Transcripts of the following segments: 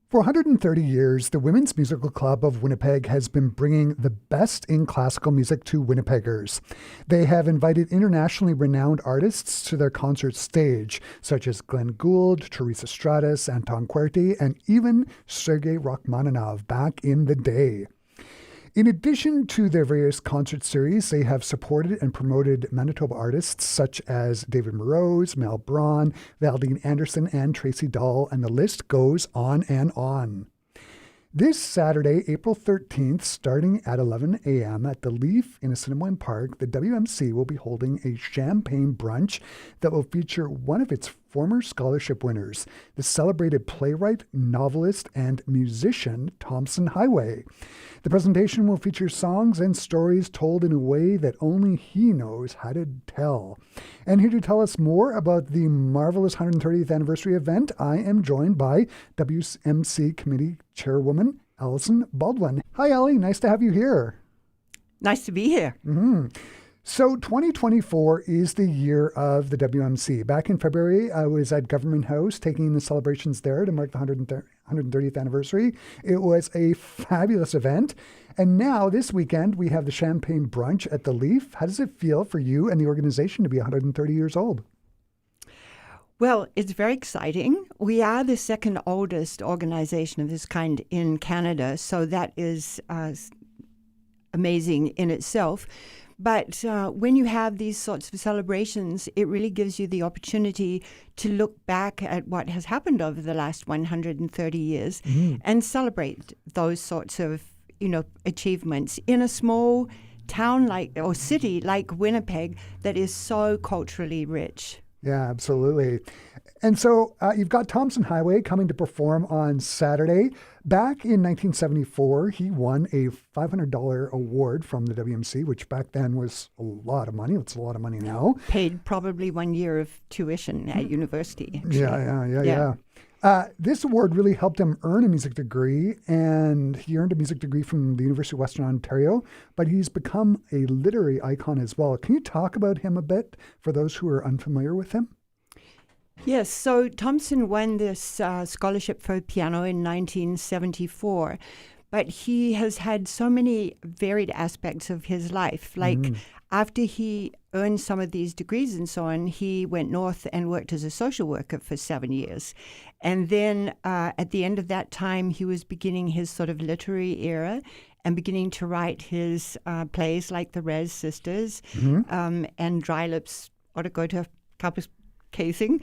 For 130 years, the Women's Musical Club of Winnipeg has been bringing the best in classical music to Winnipeggers. They have invited internationally renowned artists to their concert stage, such as Glenn Gould, Teresa Stratus, Anton Querti, and even Sergei Rachmaninoff back in the day. In addition to their various concert series, they have supported and promoted Manitoba artists such as David Moroz, Mel Braun, Valdine Anderson, and Tracy Dahl, and the list goes on and on. This Saturday, April 13th, starting at 11 a.m. at the Leaf in Assiniboine Park, the WMC will be holding a champagne brunch that will feature one of its former scholarship winners, the celebrated playwright, novelist, and musician Tomson Highway. The presentation will feature songs and stories told in a way that only he knows how to tell. And here to tell us more about the marvelous 130th anniversary event, I am joined by WMC Committee Chairwoman Alison Baldwin. Hi, Allie. Nice to have you here. Nice to be here. Mm-hmm. So 2024 is the year of the WMC. Back in February, I was at Government House taking the celebrations there to mark the 130th anniversary. It was a fabulous event. And now this weekend, we have the Champagne Brunch at the Leaf. How does it feel for you and the organization to be 130 years old? Well, it's very exciting. We are the second oldest organization of this kind in Canada, so that is amazing in itself. But when you have these sorts of celebrations, it really gives you the opportunity to look back at what has happened over the last 130 years and celebrate those sorts of, achievements in a small town or city like Winnipeg that is so culturally rich. Yeah, absolutely. And so you've got Tomson Highway coming to perform on Saturday. Back in 1974, he won a $500 award from the WMC, which back then was a lot of money. It's a lot of money now. Paid probably 1 year of tuition at university. Actually. Yeah. This award really helped him earn a music degree, and he earned a music degree from the University of Western Ontario, but he's become a literary icon as well. Can you talk about him a bit for those who are unfamiliar with him? Yes, so Tomson won this scholarship for piano in 1974, but he has had so many varied aspects of his life. Like after he earned some of these degrees and so on, he went north and worked as a social worker for 7 years. And then at the end of that time, he was beginning his sort of literary era and beginning to write his plays like The Rez Sisters and Dry Lips Ought to Go to Carpus Casing.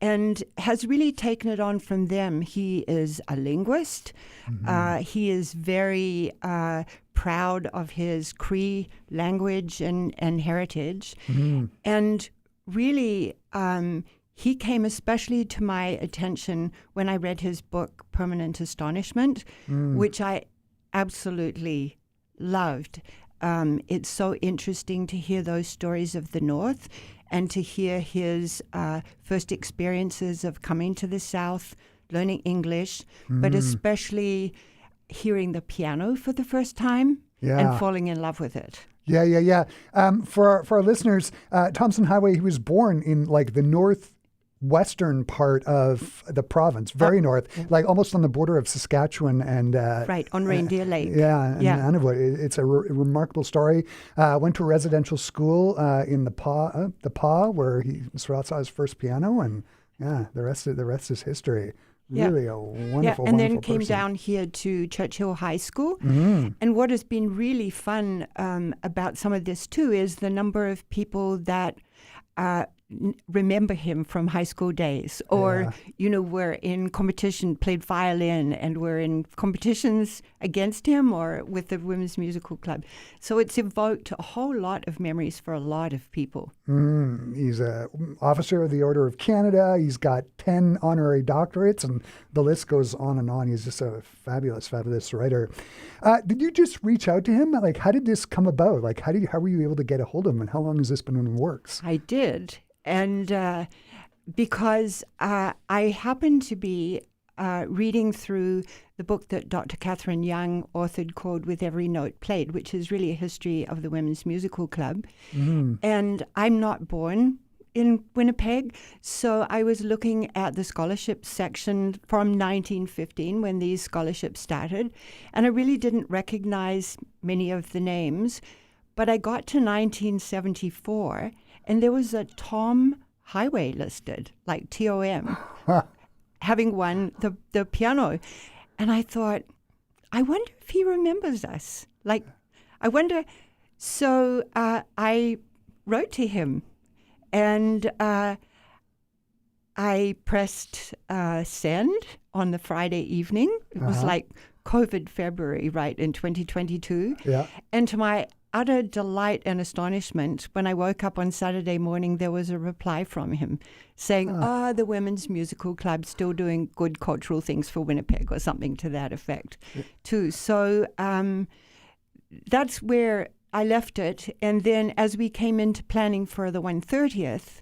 And has really taken it on from them. He is a linguist. He is very proud of his Cree language and heritage. And really, he came especially to my attention when I read his book, Permanent Astonishment, which I absolutely loved. It's so interesting to hear those stories of the North and to hear his first experiences of coming to the South, learning English, but especially hearing the piano for the first time and falling in love with it. Yeah. For our listeners, Tomson Highway, he was born in like the northwestern part of the province, very north, like almost on the border of Saskatchewan and right on Reindeer Lake. And Nunavut. It's a remarkable story. Went to a residential school in the PA, where he saw his first piano, and the rest is history. Really a wonderful, and then wonderful came person. down here to Churchill High School. And what has been really fun about some of this too is the number of people that remember him from high school days, or were in competition, played violin, and were in competitions against him or with the Women's Musical Club. So it's evoked a whole lot of memories for a lot of people. He's an officer of the Order of Canada. He's got 10 honorary doctorates, and the list goes on and on. He's just a fabulous writer. Did you just reach out to him? Like, how did this come about? Like, how were you able to get a hold of him, and how long has this been in the works? I did. And because I happened to be reading through the book that Dr. Catherine Young authored called With Every Note Played, which is really a history of the Women's Musical Club. And I'm not born in Winnipeg. So I was looking at the scholarship section from 1915 when these scholarships started, and I really didn't recognize many of the names. But I got to 1974, and there was a Tom Highway listed, like TOM, having won the piano. And I thought, I wonder if he remembers us. Like, I wonder. So I wrote to him, and I pressed send on the Friday evening. It was like COVID February, right, in 2022. Yeah. And to my utter delight and astonishment, when I woke up on Saturday morning, there was a reply from him saying, the Women's Musical Club's still doing good cultural things for Winnipeg, or something to that effect, too. So that's where I left it. And then as we came into planning for the 130th,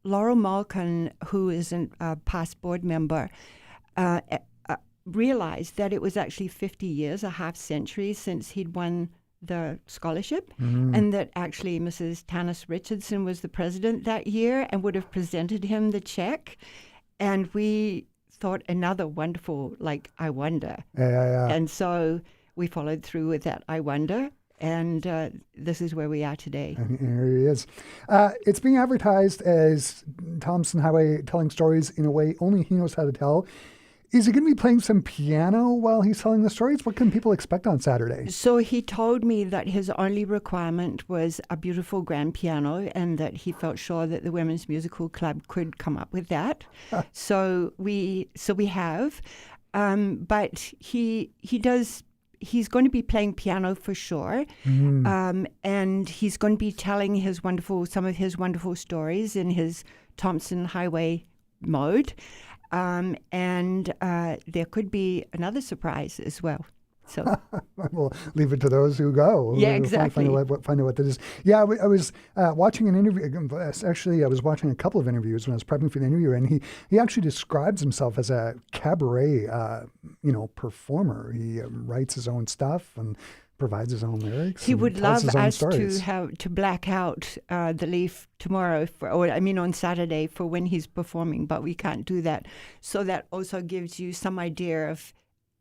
Laurel Malkin, who is a past board member, realized that it was actually 50 years, a half century, since he'd won the scholarship, and that actually Mrs. Tanis Richardson was the president that year and would have presented him the check. And we thought another wonderful, like, I wonder. Yeah. And so we followed through with that I wonder. And this is where we are today. And here he is. It's being advertised as Tomson Highway, telling stories in a way only he knows how to tell. Is he going to be playing some piano while he's telling the stories? What can people expect on Saturday? So he told me that his only requirement was a beautiful grand piano, and that he felt sure that the Women's Musical Club could come up with that. So we have, but he's going to be playing piano for sure, and he's going to be telling some of his wonderful stories in his Tomson Highway mode. And there could be another surprise as well. So we'll leave it to those who go. Yeah, exactly. Find out what that is. Yeah, I was watching an interview. Actually, I was watching a couple of interviews when I was prepping for the interview, and he actually describes himself as a cabaret, performer. He writes his own stuff and provides his own lyrics. He would love us stories. to black out the Leaf tomorrow, on Saturday for when he's performing, but we can't do that. So that also gives you some idea of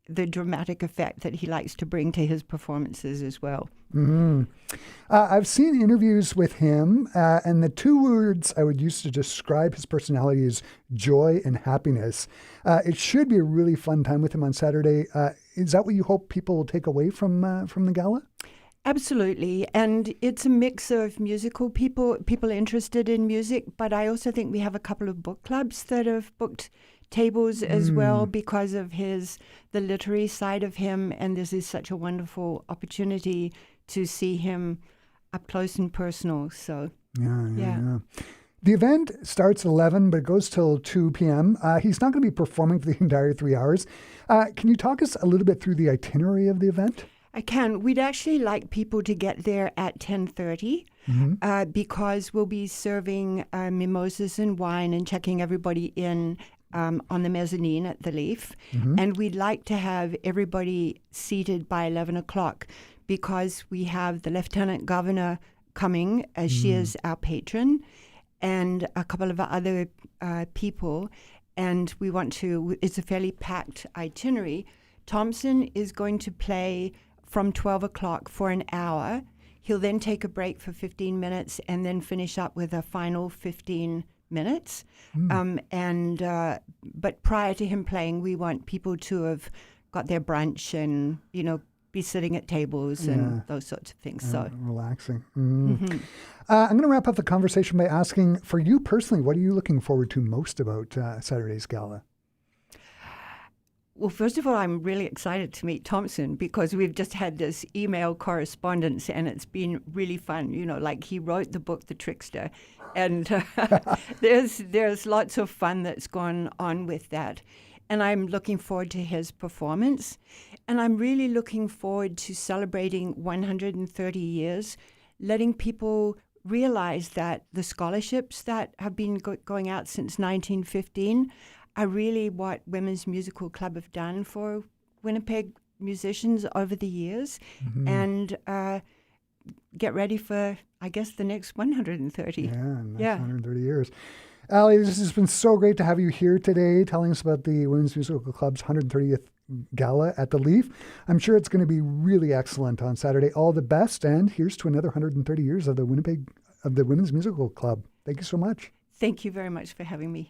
the dramatic effect that he likes to bring to his performances as well. I've seen interviews with him, and the two words I would use to describe his personality is joy and happiness. It should be a really fun time with him on Saturday. Is that what you hope people will take away from the gala? Absolutely, and it's a mix of musical people interested in music, but I also think we have a couple of book clubs that have booked tables as well because of the literary side of him, and this is such a wonderful opportunity to see him up close and personal. So yeah. The event starts at 11, but it goes till 2 p.m. He's not going to be performing for the entire 3 hours. Can you talk us a little bit through the itinerary of the event? I can. We'd actually like people to get there at 10:30 because we'll be serving mimosas and wine and checking everybody in on the mezzanine at the Leaf. And we'd like to have everybody seated by 11 o'clock because we have the Lieutenant Governor coming, as she is our patron, and a couple of other people. And it's a fairly packed itinerary. Tomson is going to play from 12 o'clock for an hour. He'll then take a break for 15 minutes and then finish up with a final 15 minutes. But prior to him playing, we want people to have got their brunch and, be sitting at tables and those sorts of things. So relaxing. I'm going to wrap up the conversation by asking, for you personally, what are you looking forward to most about Saturday's gala? Well, first of all, I'm really excited to meet Tomson because we've just had this email correspondence and it's been really fun. Like he wrote the book, The Trickster, and there's lots of fun that's gone on with that. And I'm looking forward to his performance. And I'm really looking forward to celebrating 130 years, letting people realize that the scholarships that have been going out since 1915 are really what Women's Musical Club have done for Winnipeg musicians over the years. And get ready for, I guess, the next 130. Yeah, next Yeah. 130 years. Allie, this has been so great to have you here today telling us about the Women's Musical Club's 130th Gala at the Leaf. I'm sure it's going to be really excellent on Saturday. All the best, and here's to another 130 years of the Women's Musical Club. Thank you so much. Thank you very much for having me.